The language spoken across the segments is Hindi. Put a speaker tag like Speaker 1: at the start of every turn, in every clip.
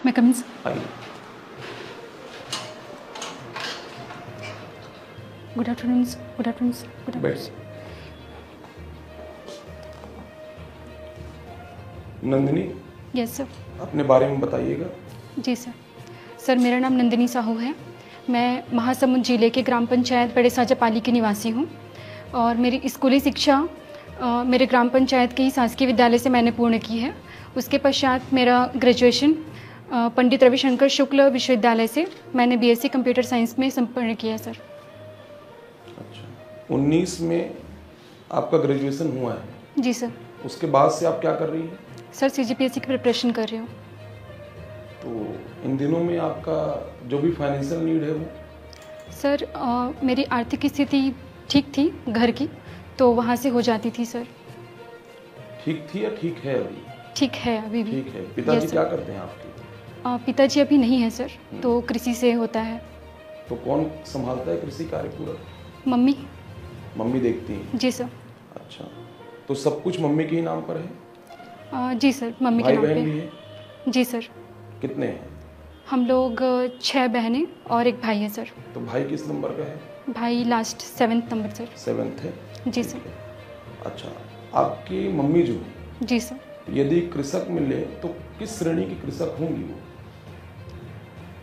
Speaker 1: मैं कमिंग।
Speaker 2: आइए।
Speaker 1: Good afternoon. Good afternoon. Good
Speaker 2: बैठिए। Nandini,
Speaker 1: yes sir.
Speaker 2: अपने बारे में बताइएगा।
Speaker 1: जी सर। सर मेरा नाम नंदिनी साहू है। मैं महासमुंद जिले के ग्राम पंचायत बड़े साजापाली की निवासी हूँ और मेरी स्कूली शिक्षा मेरे ग्राम पंचायत के ही शासकीय विद्यालय से मैंने पूर्ण की है। उसके पश्चात मेरा ग्रेजुएशन पंडित रविशंकर शुक्ल विश्वविद्यालय से मैंने बीएससी कंप्यूटर साइंस में संपन्न किया है सर।
Speaker 2: अच्छा, 19 में आपका ग्रेजुएशन हुआ है?
Speaker 1: जी सर।
Speaker 2: उसके बाद से आप क्या कर रही हैं?
Speaker 1: सर सीजीपीएससी की प्रिपरेशन कर रही हूँ।
Speaker 2: तो इन दिनों में आपका जो भी फाइनेंशियल नीड है वो?
Speaker 1: सर मेरी आर्थिक स्थिति ठीक थी घर की, तो वहाँ से हो जाती थी सर।
Speaker 2: ठीक थी या ठीक है अभी?
Speaker 1: ठीक है अभी भी।
Speaker 2: ठीक है। पिताजी
Speaker 1: Yes,
Speaker 2: क्या
Speaker 1: sir.
Speaker 2: करते हैं आपके?
Speaker 1: पिताजी अभी नहीं है सर, तो कृषि से होता है।
Speaker 2: तो कौन संभालता है कृषि कार्य पूरा?
Speaker 1: मम्मी।
Speaker 2: मम्मी देखती हैं?
Speaker 1: जी सर।
Speaker 2: अच्छा, तो सब कुछ मम्मी के ही नाम पर है?
Speaker 1: जी सर, मम्मी के
Speaker 2: भाई
Speaker 1: नाम
Speaker 2: बहन
Speaker 1: पे।
Speaker 2: भी है?
Speaker 1: जी सर।
Speaker 2: कितने हैं?
Speaker 1: हम लोग 6 बहनें और एक भाई है सर।
Speaker 2: तो भाई किस नंबर का है?
Speaker 1: भाई last 7th number sir.
Speaker 2: 7th है?
Speaker 1: जी
Speaker 2: ठीक
Speaker 1: सर।
Speaker 2: है। अच्छा, आपकी मम्मी जो है,
Speaker 1: जी सर।
Speaker 2: यदि कृषक मिले तो किस श्रेणी की कृषक होंगी वो?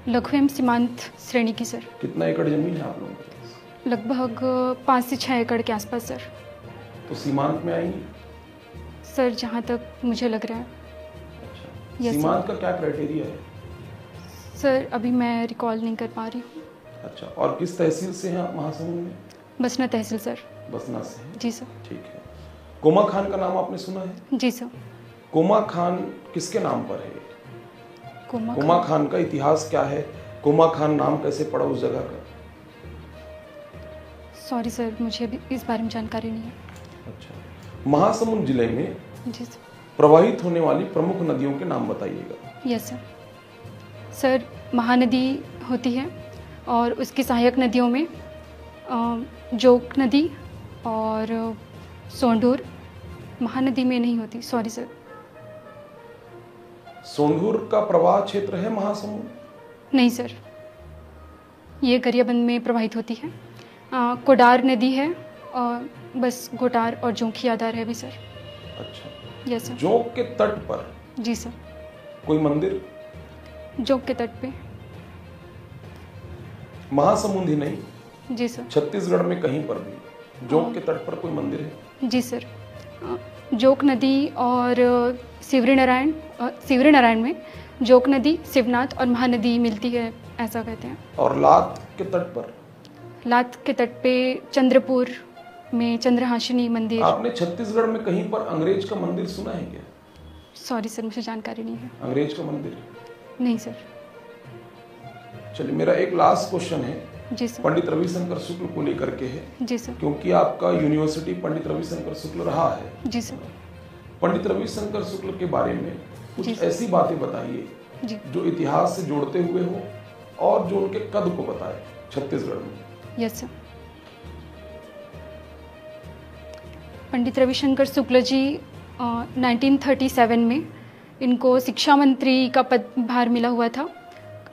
Speaker 1: लघु एवं सीमांत श्रेणी की सर।
Speaker 2: कितना एकड़ जमीन है आप लोगों के पास?
Speaker 1: लगभग 5 से 6 एकड़ के आसपास सर।
Speaker 2: तो सीमांत में आएंगी?
Speaker 1: सर जहाँ तक मुझे लग रहा है।
Speaker 2: अच्छा,
Speaker 1: Yes,
Speaker 2: सीमांत का क्या क्राइटेरिया है?
Speaker 1: सर अभी मैं रिकॉल नहीं कर पा रही हूँ।
Speaker 2: अच्छा, और किस तहसील से हैं आप महासमुंद में?
Speaker 1: बसना तहसील सर।
Speaker 2: बसना से हैं?
Speaker 1: जी सर।
Speaker 2: ठीक है। कोमा खान का नाम आपने सुना है?
Speaker 1: जी सर।
Speaker 2: कोमा खान किसके नाम पर है?
Speaker 1: कोमा
Speaker 2: कोमा खान का इतिहास क्या है? कोमा खान नाम कैसे पड़ा उस जगह का?
Speaker 1: सॉरी सर, मुझे अभी इस बारे में जानकारी नहीं है।
Speaker 2: अच्छा, महासमुंद जिले में
Speaker 1: जी सर।
Speaker 2: प्रवाहित होने वाली प्रमुख नदियों के नाम बताइएगा।
Speaker 1: Yes sir. सर महानदी होती है और उसकी सहायक नदियों में जोक नदी और सोंढूर। महानदी में नहीं होती, सॉरी सर।
Speaker 2: सोंढूर का प्रवाह क्षेत्र है महासमुंद?
Speaker 1: नहीं सर, ये गरियाबंद में प्रवाहित होती है। कोडार नदी है और बस गोटार और जोंखी आधार है भी सर।
Speaker 2: अच्छा,
Speaker 1: यस सर।
Speaker 2: जोक के तट पर
Speaker 1: जी सर।
Speaker 2: कोई मंदिर?
Speaker 1: जोक के तट पे?
Speaker 2: महासमुंद ही नहीं,
Speaker 1: जी सर।
Speaker 2: छत्तीसगढ़ में कहीं पर भी जोक के तट पर कोई मंदिर है?
Speaker 1: जी सर। जोक नदी और सिवरी नारायण में जोक नदी, शिवनाथ और महानदी मिलती है, ऐसा कहते हैं।
Speaker 2: और लात के तट पर?
Speaker 1: लात के तट पे चंद्रपुर में चंद्रहासिनी मंदिर।
Speaker 2: आपने छत्तीसगढ़ में कहीं पर अंग्रेज का मंदिर सुना है क्या?
Speaker 1: सॉरी सर, मुझे जानकारी नहीं है।
Speaker 2: अंग्रेज का मंदिर?
Speaker 1: नहीं सर।
Speaker 2: चलिए, मेरा एक लास्ट क्वेश्चन है,
Speaker 1: जी सर।
Speaker 2: पंडित रविशंकर शुक्ल को लेकर के है,
Speaker 1: जी सर।
Speaker 2: क्योंकि आपका यूनिवर्सिटी पंडित रविशंकर शुक्ल रहा है।
Speaker 1: जी सर।
Speaker 2: पंडित रविशंकर शुक्ल के बारे में
Speaker 1: जी
Speaker 2: कुछ
Speaker 1: सर।
Speaker 2: ऐसी बातें बताइए
Speaker 1: जी।
Speaker 2: जो इतिहास से जोड़ते हुए हो और जो उनके कद को बताए छत्तीसगढ़ में।
Speaker 1: Yes sir. पंडित रविशंकर शुक्ल जी 1937 में इनको शिक्षा मंत्री का पदभार मिला हुआ था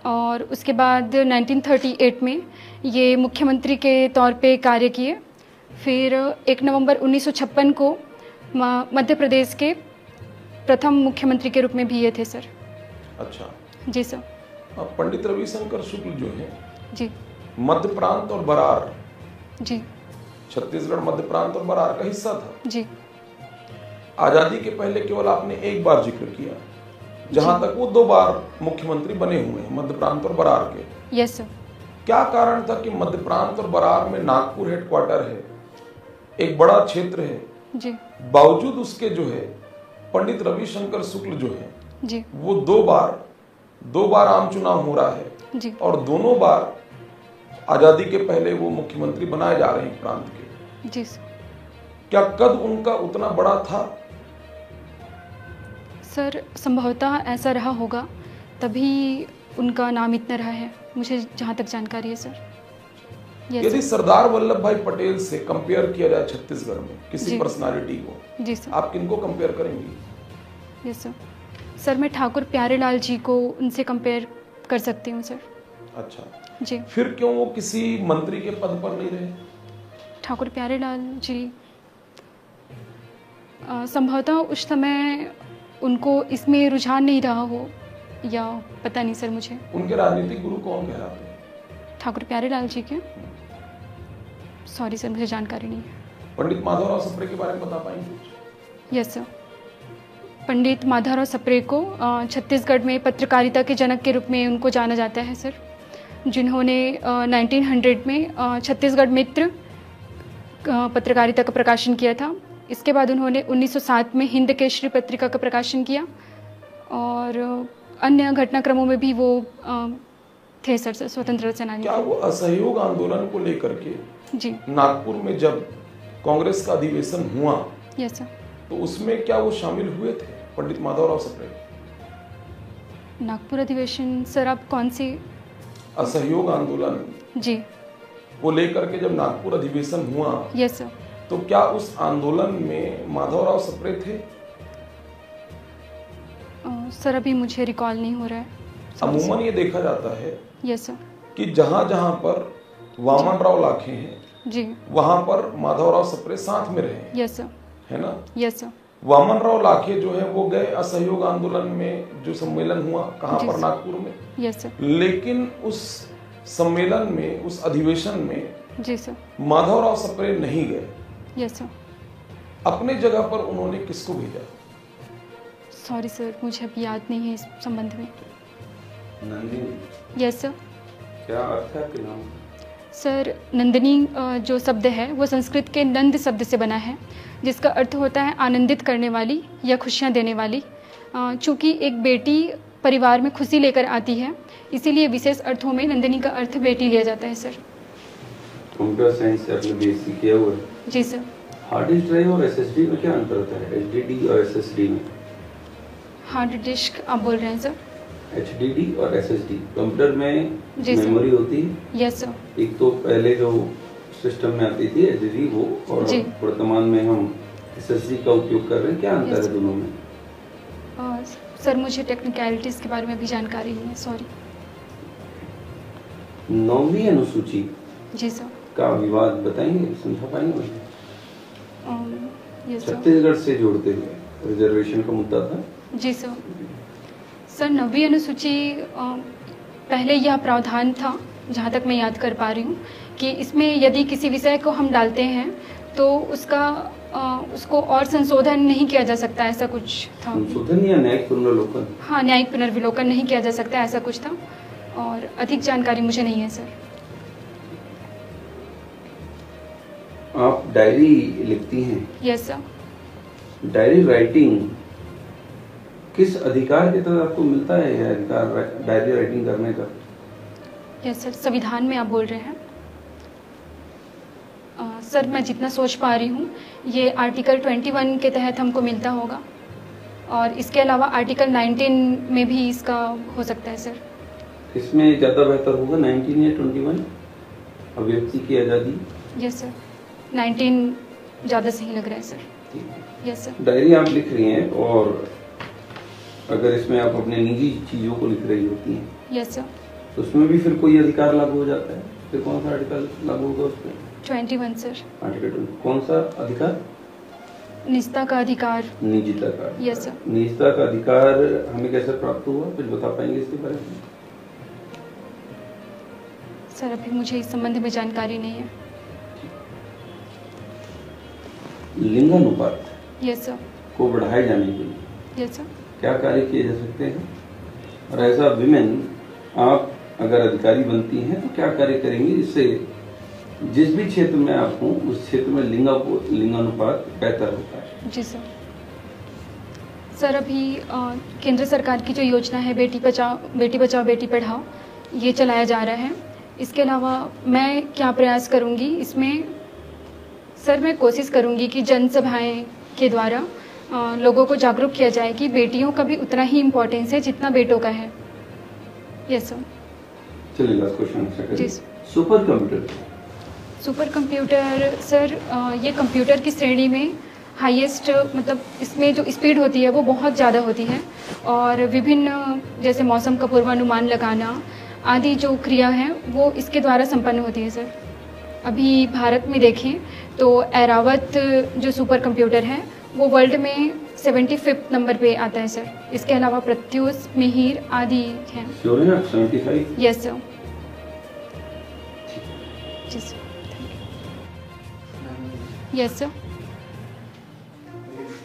Speaker 1: और उसके बाद 1938 में ये मुख्यमंत्री के तौर पे कार्य किए। फिर 1 नवंबर 1956 को मध्य प्रदेश के प्रथम मुख्यमंत्री के रूप में भी ये थे सर।
Speaker 2: अच्छा
Speaker 1: जी सर।
Speaker 2: अब पंडित रविशंकर शुक्ल जो है
Speaker 1: जी।
Speaker 2: मध्य प्रांत और बरार,
Speaker 1: जी।
Speaker 2: छत्तीसगढ़ मध्य प्रांत और बरार का हिस्सा था।
Speaker 1: जी।
Speaker 2: आजादी के पहले केवल आपने एक बार जिक्र किया, जहां तक वो 2 बार मुख्यमंत्री बने हुए हैं मध्य प्रांत और बरार के।
Speaker 1: Yes sir.
Speaker 2: क्या कारण था कि मध्य प्रांत और बरार में नागपुर हेडक्वार्टर है, एक बड़ा क्षेत्र है,
Speaker 1: जी।
Speaker 2: बावजूद उसके जो है पंडित रविशंकर शुक्ल जो है
Speaker 1: जी।
Speaker 2: वो 2 बार आम चुनाव हो रहा है
Speaker 1: जी।
Speaker 2: और दोनों बार आजादी के पहले वो मुख्यमंत्री बनाए जा रहे हैं प्रांत के।
Speaker 1: जी सर।
Speaker 2: क्या कद उनका उतना बड़ा था?
Speaker 1: सर संभवतः ऐसा रहा होगा, तभी उनका नाम इतना रहा है, मुझे जहाँ तक जानकारी है सर।
Speaker 2: यदि सरदार वल्लभ भाई पटेल से कंपेयर किया जाए छत्तीसगढ़ में किसी
Speaker 1: जी।
Speaker 2: पर्सनालिटी को,
Speaker 1: जी सर।
Speaker 2: आप किनको कंपेयर करेंगी?
Speaker 1: Yes sir. सर मैं ठाकुर प्यारेलाल जी को उनसे कंपेयर कर सकती हूँ सर।
Speaker 2: अच्छा,
Speaker 1: जी।
Speaker 2: फिर क्यों वो किसी मंत्री के पद पर नहीं रहे?
Speaker 1: ठाकुर प्यारेलाल जी संभवतः उस समय उनको इसमें रुझान नहीं रहा हो, या पता नहीं सर मुझे।
Speaker 2: उनके राजनीतिक गुरु कौन कहलाते हैं?
Speaker 1: ठाकुर प्यारेलाल जी के, सॉरी सर मुझे जानकारी नहीं है।
Speaker 2: पंडित माधवराव सप्रे के बारे में बता पाएंगे?
Speaker 1: Yes sir. पंडित माधवराव सप्रे को छत्तीसगढ़ में पत्रकारिता के जनक के रूप में उनको जाना जाता है सर, जिन्होंने 1900 में छत्तीसगढ़ मित्र पत्रकारिता का प्रकाशन किया था। इसके बाद उन्होंने 1907 में हिंद केसरी पत्रिका का प्रकाशन किया, और अन्य घटनाक्रमों में भी वो थे सर स्वतंत्रता सेनानी।
Speaker 2: क्या वो असहयोग आंदोलन को लेकर के
Speaker 1: जी
Speaker 2: नागपुर में जब कांग्रेस का अधिवेशन हुआ,
Speaker 1: यस सर,
Speaker 2: तो उसमें क्या वो शामिल हुए थे पंडित माधवराव सप्रे?
Speaker 1: नागपुर अधिवेशन सर आप कौन सी?
Speaker 2: असहयोग आंदोलन
Speaker 1: जी
Speaker 2: को लेकर के जब नागपुर अधिवेशन हुआ,
Speaker 1: यस सर,
Speaker 2: तो क्या उस आंदोलन में माधवराव सप्रे थे?
Speaker 1: सर अभी मुझे रिकॉल नहीं हो रहा है।
Speaker 2: अमूमन ये देखा जाता है
Speaker 1: यस सर,
Speaker 2: कि जहां जहां पर वामन राव लाखे हैं
Speaker 1: जी,
Speaker 2: वहां पर माधवराव सप्रे साथ में रहे,
Speaker 1: यस सर,
Speaker 2: है ना?
Speaker 1: यस सर,
Speaker 2: वामन राव लाखे जो है वो गए असहयोग आंदोलन में, जो सम्मेलन हुआ कहाँ
Speaker 1: जी
Speaker 2: पर?
Speaker 1: सर।
Speaker 2: नागपुर में।
Speaker 1: यस सर,
Speaker 2: लेकिन उस सम्मेलन में, उस अधिवेशन में
Speaker 1: जी सर,
Speaker 2: माधवराव सप्रे नहीं गए।
Speaker 1: Yes sir.
Speaker 2: अपने जगह पर उन्होंने किसको भेजा?
Speaker 1: सॉरी सर मुझे अभी याद नहीं है इस संबंध में।
Speaker 3: Nandini,
Speaker 1: yes sir.
Speaker 3: क्या अर्थ है आपके नाम?
Speaker 1: सर नंदिनी जो शब्द है वो संस्कृत के नंद शब्द से बना है, जिसका अर्थ होता है आनंदित करने वाली या खुशियाँ देने वाली। चूँकि एक बेटी परिवार में खुशी लेकर आती है, इसीलिए विशेष अर्थों में नंदिनी का अर्थ बेटी लिया जाता है सर।
Speaker 3: कंप्यूटर साइंस से आपने बीएससी किया हुआ है?
Speaker 1: जी सर।
Speaker 3: हार्ड डिस्क ड्राइव और एसएसडी में क्या अंतर होता है? एचडीडी और एसएसडी में?
Speaker 1: हार्ड डिस्क आप बोल रहे हैं सर?
Speaker 3: एचडीडी और एसएसडी कंप्यूटर में
Speaker 1: जी सर।
Speaker 3: मेमोरी होती है।
Speaker 1: Yes sir.
Speaker 3: एक तो पहले जो सिस्टम में आती थी एचडीडी वो, और
Speaker 1: जी।
Speaker 3: वर्तमान में हम एसएसडी का उपयोग कर रहे हैं, क्या अंतर
Speaker 1: यस।
Speaker 3: है दोनों में?
Speaker 1: सर मुझे टेक्निकलिटीज़ के बारे में भी जानकारी नहीं है, सॉरी।
Speaker 3: 9वीं अनुसूची
Speaker 1: जी सर।
Speaker 3: का विवाद बताएंगे, समझा पाएंगे मुझे?
Speaker 1: Yes sir.
Speaker 3: छत्तीसगढ़ से जोड़ते हुए रिजर्वेशन का मुद्दा था।
Speaker 1: जी सर। सर 9वीं अनुसूची पहले यह प्रावधान था, जहाँ तक मैं याद कर पा रही हूँ, कि इसमें यदि किसी विषय को हम डालते हैं तो उसको और संशोधन नहीं किया जा सकता, ऐसा कुछ था।
Speaker 3: संशोधन या न्यायिक पुनर्विलोकन?
Speaker 1: हाँ, न्यायिक पुनर्विलोकन नहीं किया जा सकता, ऐसा कुछ था, और अधिक जानकारी मुझे नहीं है सर।
Speaker 3: आप डायरी लिखती हैं?
Speaker 1: Yes sir.
Speaker 3: डायरी राइटिंग किस अधिकार के तहत आपको मिलता है यह अधिकार डायरी राइटिंग करने का?
Speaker 1: यस सर, संविधान में आप बोल रहे हैं? सर मैं जितना सोच पा रही हूँ ये आर्टिकल 21 के तहत हमको मिलता होगा, और इसके अलावा आर्टिकल 19 में भी इसका हो सकता है सर।
Speaker 3: इसमें ज़्यादा बेहतर होगा 19 या 21? अभिव्यक्ति की आज़ादी?
Speaker 1: यस सर, 19 ज़्यादा सही लग रहा है सर। Yes sir.
Speaker 3: डायरी आप लिख रही हैं, और अगर इसमें आप अपने निजी चीज़ों को लिख रही होती हैं,
Speaker 1: यस सर,
Speaker 3: तो उसमें भी फिर कोई अधिकार लागू हो जाता है? फिर कौन सा आर्टिकल लागू होगा उसमें?
Speaker 1: 21 सर।
Speaker 3: आर्टिकल 20 कौन सा अधिकार?
Speaker 1: निजता का अधिकार।
Speaker 3: निजता का?
Speaker 1: Yes sir.
Speaker 3: निजता का अधिकार हमें कैसे प्राप्त हुआ, कुछ बता पाएंगे इसके बारे में?
Speaker 1: सर अभी मुझे इस संबंध में जानकारी नहीं है।
Speaker 3: लिंगानुपात
Speaker 1: यस सर।
Speaker 3: को बढ़ाए जाने के लिए
Speaker 1: यस सर।
Speaker 3: क्या कार्य किए जा सकते हैं? और एज अ विमेन आप अगर अधिकारी बनती हैं तो क्या कार्य करेंगी जिससे जिस भी क्षेत्र में आप हों उस क्षेत्र में लिंगानुपात बेहतर होता है?
Speaker 1: जी सर। सर अभी केंद्र सरकार की जो योजना है बेटी बचाओ बेटी पढ़ाओ, ये चलाया जा रहा है। इसके अलावा मैं क्या प्रयास करूँगी इसमें? सर मैं कोशिश करूँगी कि जनसभाएं के द्वारा लोगों को जागरूक किया जाए कि बेटियों का भी उतना ही इम्पोर्टेंस है जितना बेटों का है। Yes sir.
Speaker 3: चलिए लास्ट क्वेश्चन आंसर
Speaker 1: जी
Speaker 3: करें।
Speaker 1: Sir.
Speaker 3: Super computer?
Speaker 1: Super computer sir ये कंप्यूटर की श्रेणी में हाईएस्ट मतलब इसमें जो स्पीड होती है वो बहुत ज़्यादा होती है और विभिन्न जैसे मौसम का पूर्वानुमान लगाना आदि जो क्रिया है वो इसके द्वारा संपन्न होती है सर। अभी भारत में देखें तो ऐरावत जो सुपर कंप्यूटर है वो वर्ल्ड में 75 नंबर पे आता है सर। इसके अलावा प्रत्यूष, मिहिर आदि हैं।
Speaker 3: श्योर है आप 75?
Speaker 1: Yes sir. जी सर, यस सर।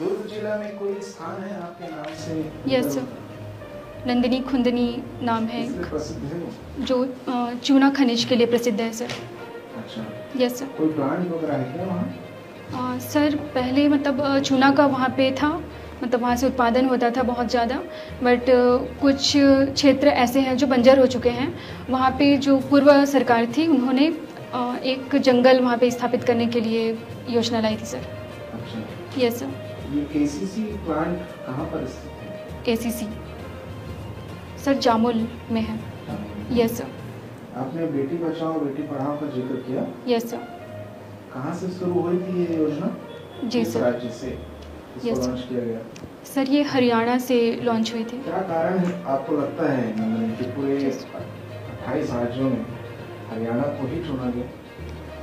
Speaker 4: दुर्ग जिला में कोई स्थान है आपके नाम से?
Speaker 1: यस सर, नंदिनी खुंदनी नाम है
Speaker 4: इसलिए प्रसिद्ध है वो?
Speaker 1: जो चूना खनिज के लिए प्रसिद्ध है सर।
Speaker 4: अच्छा,
Speaker 1: यस सर।
Speaker 4: कोई प्लांट वगैरह है क्या वहाँ?
Speaker 1: सर पहले मतलब चूना का वहाँ पे था, मतलब वहाँ से उत्पादन होता था बहुत ज़्यादा, बट कुछ क्षेत्र ऐसे हैं जो बंजर हो चुके हैं। वहाँ पे जो पूर्व सरकार थी उन्होंने एक जंगल वहाँ पे स्थापित करने के लिए योजना लाई थी सर।
Speaker 4: अच्छा,
Speaker 1: यस सर।
Speaker 4: ये केसीसी प्लांट कहाँ पर स्थित है?
Speaker 1: ACC सर जामुल में है। Yes sir.
Speaker 4: आपने बेटी बचाओ बेटी पढ़ाओ का जिक्र किया,
Speaker 1: यस सर।
Speaker 4: कहाँ से शुरू हुई थी ये योजना?
Speaker 1: जी
Speaker 4: किस
Speaker 1: सर।
Speaker 4: राज्य से
Speaker 1: यस
Speaker 4: इसको
Speaker 1: सर।
Speaker 4: लॉन्च किया गया?
Speaker 1: सर ये हरियाणा से लॉन्च हुई थी।
Speaker 4: क्या कारण है आपको लगता है नंदनी कि पूरे
Speaker 1: Yes.
Speaker 4: 28 राज्यों में हरियाणा को ही चुना गया?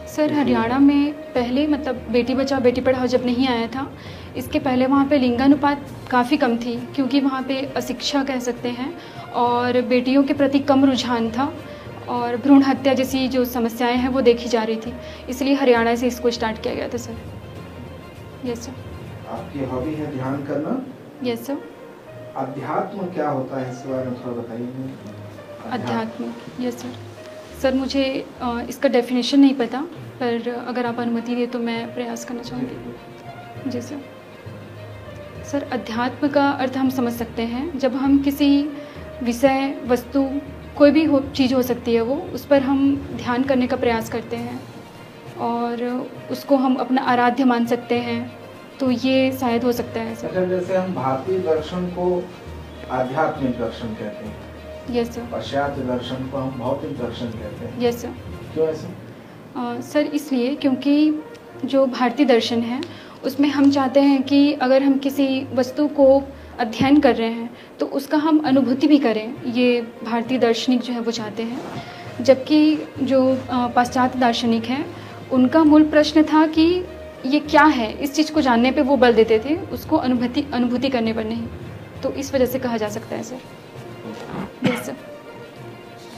Speaker 1: सर हरियाणा में पहले मतलब बेटी बचाओ बेटी पढ़ाओ जब नहीं आया था, इसके पहले वहाँ पे लिंगानुपात काफ़ी कम थी, क्योंकि वहाँ पे अशिक्षा कह सकते हैं और बेटियों के प्रति कम रुझान था और भ्रूण हत्या जैसी जो समस्याएं हैं वो देखी जा रही थी, इसलिए हरियाणा से इसको स्टार्ट किया गया था सर। Yes sir.
Speaker 4: आपकी हॉबी है ध्यान करना?
Speaker 1: Yes sir.
Speaker 4: अध्यात्म क्या होता है इसके बारे में थोड़ा बताइए।
Speaker 1: अध्यात्म, यस सर। सर मुझे इसका डेफिनेशन नहीं पता, पर अगर आप अनुमति दें तो मैं प्रयास करना चाहूँगी। जी सर। सर अध्यात्म का अर्थ हम समझ सकते हैं जब हम किसी विषय, वस्तु, कोई भी चीज़ हो सकती है वो, उस पर हम ध्यान करने का प्रयास करते हैं और उसको हम अपना आराध्य मान सकते हैं, तो ये शायद हो सकता है सर।
Speaker 4: अच्छा, जैसे हम भारतीय दर्शन को आध्यात्मिक दर्शन कहते हैं,
Speaker 1: यस सर।
Speaker 4: पाश्चात्य दर्शन को हम भौतिक दर्शन कहते हैं,
Speaker 1: यस सर।
Speaker 4: क्यों ऐसे?
Speaker 1: सर इसलिए क्योंकि जो भारतीय दर्शन है उसमें हम चाहते हैं कि अगर हम किसी वस्तु को अध्ययन कर रहे हैं तो उसका हम अनुभूति भी करें, ये भारतीय दार्शनिक जो है वो चाहते हैं। जबकि जो पाश्चात्य दार्शनिक हैं उनका मूल प्रश्न था कि ये क्या है, इस चीज़ को जानने पे वो बल देते थे, उसको अनुभूति करने पर नहीं। तो इस वजह से कहा जा सकता है सर। Yes sir.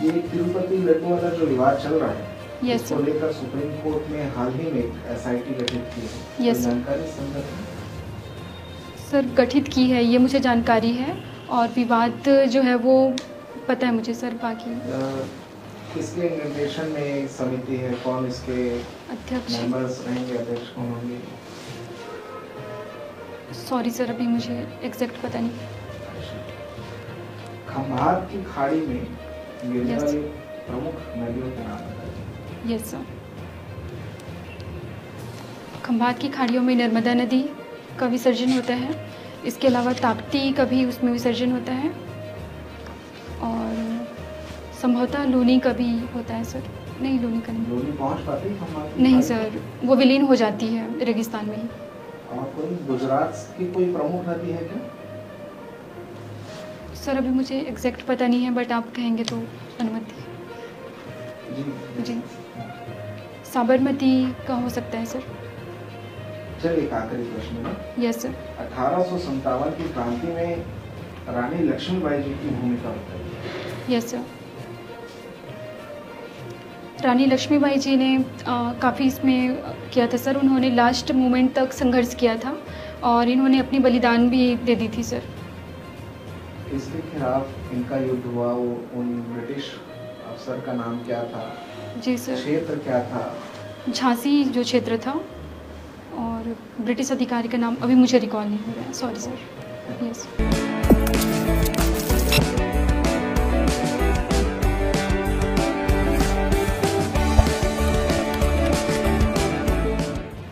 Speaker 4: ये तिरुपति लड्डू वाला जो विवाद चल रहा है,
Speaker 1: यस
Speaker 4: इसको
Speaker 1: सर।
Speaker 4: लेकर सुप्रीम कोर्ट में हाल ही में SIT गठित की है।
Speaker 1: यस
Speaker 4: कोई
Speaker 1: सर।
Speaker 4: जानकारी इस संदर्भ में?
Speaker 1: सर गठित की है, ये मुझे जानकारी है, और विवाद जो है वो पता है मुझे सर। बाकी
Speaker 4: किसके निर्देशन में समिति है, कौन इसके
Speaker 1: अध्यक्ष,
Speaker 4: मेंबर्स रहेंगे, अध्यक्ष कौन होंगे?
Speaker 1: सॉरी सर अभी मुझे एग्जैक्ट पता नहीं।
Speaker 4: खंभात की खाड़ी में गिरने
Speaker 1: Yes.
Speaker 4: वाली प्रमुख नदियों के नाम बताइए।
Speaker 1: Yes sir. खंभात की खाड़ियों में नर्मदा नदी का विसर्जन होता है, इसके अलावा ताप्ती का भी उसमें विसर्जन होता है, और संभवतः लूनी का भी होता है सर। नहीं, लूनी का नहीं।
Speaker 4: लोनी पहुंच पाती है खंभात की
Speaker 1: नहीं
Speaker 4: खाड़ी?
Speaker 1: सर, वो विलीन हो जाती है रेगिस्तान में ही।
Speaker 4: और कोई गुजरात की कोई प्रमुख नदी है क्या?
Speaker 1: सर अभी मुझे एग्जैक्ट पता नहीं है, बट आप कहेंगे तो अनुमति। जी, साबरमती का हो सकता है सर।
Speaker 4: चलिए एक आखिरी प्रश्न है।
Speaker 1: Yes sir.
Speaker 4: 1857 की क्रांति में रानी लक्ष्मीबाई जी की भूमिका बताइए।
Speaker 1: Yes sir. रानी लक्ष्मीबाई जी ने काफ़ी इसमें किया था सर। उन्होंने लास्ट मोमेंट तक संघर्ष किया था और इन्होंने अपनी बलिदान भी दे दी थी सर।
Speaker 4: इसके खिलाफ इनका युद्ध हुआ, वो उन ब्रिटिश अफसर का नाम क्या था,
Speaker 1: जी सर।
Speaker 4: क्षेत्र क्या था?
Speaker 1: झांसी जो क्षेत्र था, और ब्रिटिश अधिकारी का नाम अभी मुझे रिकॉल नहीं हो रहा है, सॉरी सर। यस।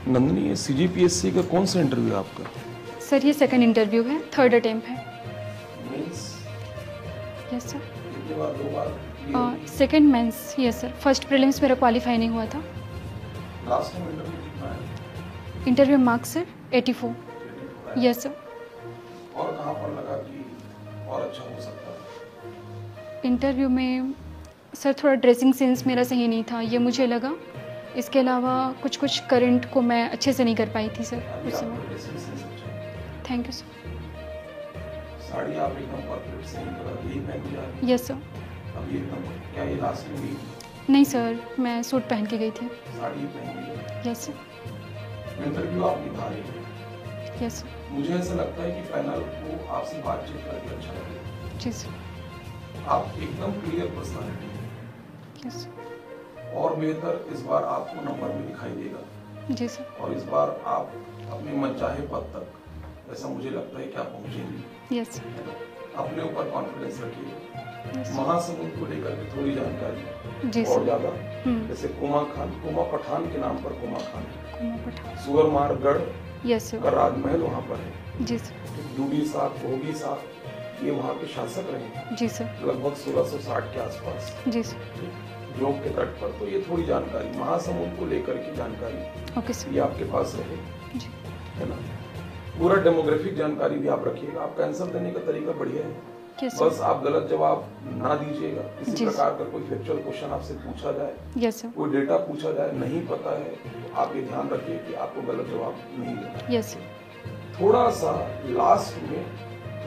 Speaker 2: नंदनी, ये CGPSC का कौन सा इंटरव्यू है आपका?
Speaker 1: सर ये सेकंड इंटरव्यू है, थर्ड अटेम्प्ट है।
Speaker 2: Means
Speaker 1: yes sir.
Speaker 2: कितनी बार, 2 बार?
Speaker 1: Second mains, yes sir. First prelims मेरा क्वालिफाई नहीं हुआ था।
Speaker 2: लास्ट टाइम इंटरव्यू कितना है?
Speaker 1: Interview marks sir 84। Yes sir.
Speaker 2: और कहाँ पर लगा कि और अच्छा हो सकता है?
Speaker 1: इंटरव्यू में सर थोड़ा ड्रेसिंग सेंस मेरा सही नहीं था, ये मुझे लगा। इसके अलावा कुछ कुछ करंट को मैं अच्छे से नहीं कर पाई थी सर
Speaker 2: अभी
Speaker 1: उस
Speaker 2: आपका
Speaker 1: समय।
Speaker 2: ड्रेसिंग सेंस अच्छा है।
Speaker 1: Thank you sir.
Speaker 2: साड़ी आप एकदम परफेक्ट सही कलर यही पहन के जा रही
Speaker 1: यस सर।
Speaker 2: हैं। अभी एकदम क्या ये लास्ट में भी
Speaker 1: नहीं सर, मैं सूट पहन के गई थी।
Speaker 2: साड़ी पहन ली?
Speaker 1: Yes sir.
Speaker 2: इंटरव्यू आप निभा रही हैं।
Speaker 1: Yes sir.
Speaker 2: मुझे ऐसा लगता है कि पैनल को आपसे बातचीत करके अच्छा लगे।
Speaker 1: जी सर।
Speaker 2: आप एकदम क्लियर पर्सनालिटी है
Speaker 1: यस सर।
Speaker 2: और बेहतर इस बार आपको नंबर भी दिखाई देगा
Speaker 1: जी सर।
Speaker 2: और इस बार आप अपने मनचाहे पद तक ऐसा मुझे लगता है कि आप पहुंचेंगे।
Speaker 1: Yes sir.
Speaker 2: है ना? अपने ऊपर कॉन्फिडेंस रखिए।
Speaker 1: Yes sir.
Speaker 2: महासमुंद को लेकर के थोड़ी जानकारी
Speaker 1: जी
Speaker 2: और
Speaker 1: सर।
Speaker 2: ज्यादा,
Speaker 1: हम्म।
Speaker 2: जैसे कुमा खान, कुमा पठान के नाम पर कुमा खान,
Speaker 1: कुमार पठान।
Speaker 2: सुअरमारगढ़
Speaker 1: यस
Speaker 2: का
Speaker 1: सर।
Speaker 2: राजमहल वहाँ पर है।
Speaker 1: जी सर।
Speaker 2: डूडी साहब, भोगी साहब, ये वहाँ के शासक रहे
Speaker 1: जी सर।
Speaker 2: लगभग 1660 के आसपास
Speaker 1: जी सर।
Speaker 2: जोग के तट पर। तो ये थोड़ी जानकारी महासमुंद को लेकर की जानकारी
Speaker 1: ओके सर।
Speaker 2: ये आपके पास रहे,
Speaker 1: जी।
Speaker 2: है ना? पूरा डेमोग्राफिक जानकारी भी आप रखिएगा। आपका आंसर देने का तरीका बढ़िया है,
Speaker 1: यस
Speaker 2: बस
Speaker 1: सर।
Speaker 2: आप गलत जवाब ना दीजिएगा। किसी
Speaker 1: जी।
Speaker 2: प्रकार का कोई फैक्चुअल क्वेश्चन आपसे पूछा जाए,
Speaker 1: यस सर।
Speaker 2: कोई डेटा पूछा जाए, नहीं पता है, तो आप ये ध्यान रखिए कि आपको गलत जवाब नहीं देना।
Speaker 1: Yes sir.
Speaker 2: थोड़ा सा लास्ट में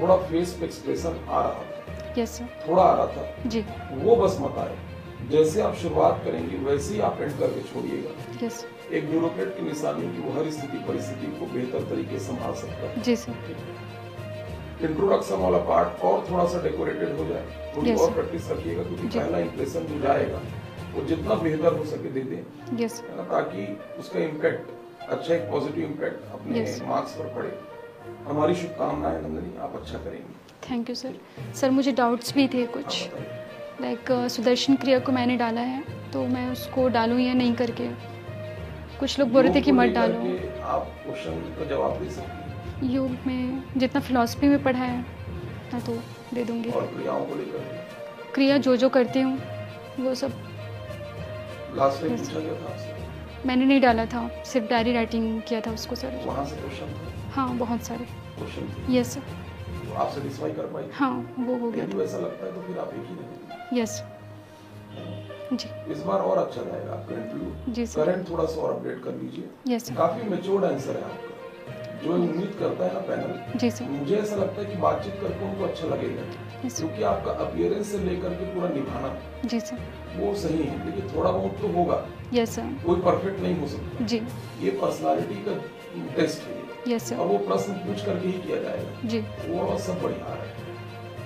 Speaker 2: थोड़ा फेस पे एक्सप्रेशन आ रहा था,
Speaker 1: यस सर।
Speaker 2: थोड़ा आ रहा था,
Speaker 1: जी।
Speaker 2: वो बस मत आए। जैसे आप शुरुआत करेंगे वैसे ही आप एंड करके छोड़िएगा।
Speaker 1: यस।
Speaker 2: एक ब्यूरोक्रेट की निशानी कि वो हर स्थिति परिस्थिति को बेहतर तरीके से संभाल सकता है।
Speaker 1: जी सर।
Speaker 2: इंट्रोडक्शन वाला पार्ट और थोड़ा सा डेकोरेटेड हो जाए, थोड़ी
Speaker 1: Yes,
Speaker 2: और
Speaker 1: sir.
Speaker 2: प्रैक्टिस रखिएगा, क्योंकि
Speaker 1: जी।
Speaker 2: पहला इंप्रेशन जो जाएगा वो जितना बेहतर हो सके दे दें,
Speaker 1: यस।
Speaker 2: है ना? ताकि उसका इम्पैक्ट अच्छा, एक पॉजिटिव इम्पैक्ट अपने
Speaker 1: Yes.
Speaker 2: मार्क्स पर पड़े। हमारी शुभकामनाएं नंदनी, आप अच्छा करेंगे।
Speaker 1: Thank you sir. सर मुझे डाउट्स भी थे कुछ,
Speaker 2: आप बताइए।
Speaker 1: लाइक सुदर्शन क्रिया को मैंने डाला है तो मैं उसको डालूं या नहीं करके, कुछ लोग बोल रहे थे कि
Speaker 2: योग को
Speaker 1: मत
Speaker 2: लेकर
Speaker 1: डालो।
Speaker 2: के आप क्वेश्चन का जवाब दे सकती हैं
Speaker 1: योग में जितना फिलॉसफी में पढ़ा है मैं तो दे दूंगी।
Speaker 2: और क्रियाओं को लेकर
Speaker 1: क्रिया जो करती हूँ वो सब
Speaker 2: लास्ट टाइम
Speaker 1: Yes.
Speaker 2: पूछा गया था आपसे,
Speaker 1: मैंने नहीं डाला था, सिर्फ डायरी राइटिंग किया था उसको सर।
Speaker 2: वहाँ से क्वेश्चन था,
Speaker 1: हाँ बहुत सारे।
Speaker 2: Question
Speaker 1: yes sir.
Speaker 2: तो आप सेटिस्फाई कर पाई?
Speaker 1: हाँ वो हो गया
Speaker 2: यदि
Speaker 1: था।
Speaker 2: वैसा लगता है तो फिर आप एक ही रहेंगे।
Speaker 1: यस जी।
Speaker 2: इस बार और अच्छा रहेगा आपका इंटरव्यू।
Speaker 1: जी सर।
Speaker 2: करंट थोड़ा सा और अपडेट कर लीजिए।
Speaker 1: Yes sir.
Speaker 2: काफी मेच्योर्ड आंसर है आपका, जो उम्मीद करता है ना पैनल।
Speaker 1: जी सर।
Speaker 2: मुझे ऐसा लगता है कि बातचीत करके उनको अच्छा लगेगा,
Speaker 1: यस सर।
Speaker 2: क्योंकि आपका अपीयरेंस से लेकर के पूरा निभाना
Speaker 1: जी सर।
Speaker 2: वो सही है, लेकिन थोड़ा बहुत तो होगा,
Speaker 1: यस सर।
Speaker 2: कोई परफेक्ट नहीं हो सकता।
Speaker 1: जी।
Speaker 2: ये पर्सनालिटी का टेस्ट है ये,
Speaker 1: यस
Speaker 2: और
Speaker 1: सर।
Speaker 2: वो प्रश्न पूछ करके ही किया जाएगा।
Speaker 1: जी।
Speaker 2: वो सब बढ़िया है।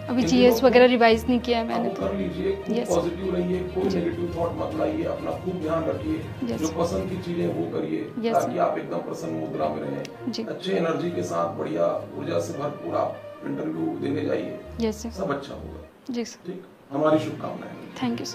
Speaker 1: अभी
Speaker 2: इन
Speaker 1: जीएस
Speaker 2: दिनों
Speaker 1: वगैरह
Speaker 2: को-
Speaker 1: रिवाइज नहीं किया है
Speaker 2: आप
Speaker 1: मैंने
Speaker 2: वो
Speaker 1: तो।
Speaker 2: कर लीजिए, खूब
Speaker 1: Yes.
Speaker 2: पॉजिटिव रहिए, कोई
Speaker 1: जी।
Speaker 2: नेगेटिव थॉट मत लाइए, अपना खूब ध्यान रखिए,
Speaker 1: Yes.
Speaker 2: जो पसंद की चीजें वो करिए,
Speaker 1: Yes,
Speaker 2: ताकि
Speaker 1: sir.
Speaker 2: आप एकदम प्रसन्न मुद्रा में रहें,
Speaker 1: जी।
Speaker 2: अच्छे एनर्जी के साथ, बढ़िया ऊर्जा से भरपूर आप इंटरव्यू देने जाइए,
Speaker 1: यस सर।
Speaker 2: सब अच्छा होगा।
Speaker 1: जी सर।
Speaker 2: ठीक, हमारी शुभकामनाएं।
Speaker 1: Thank you sir.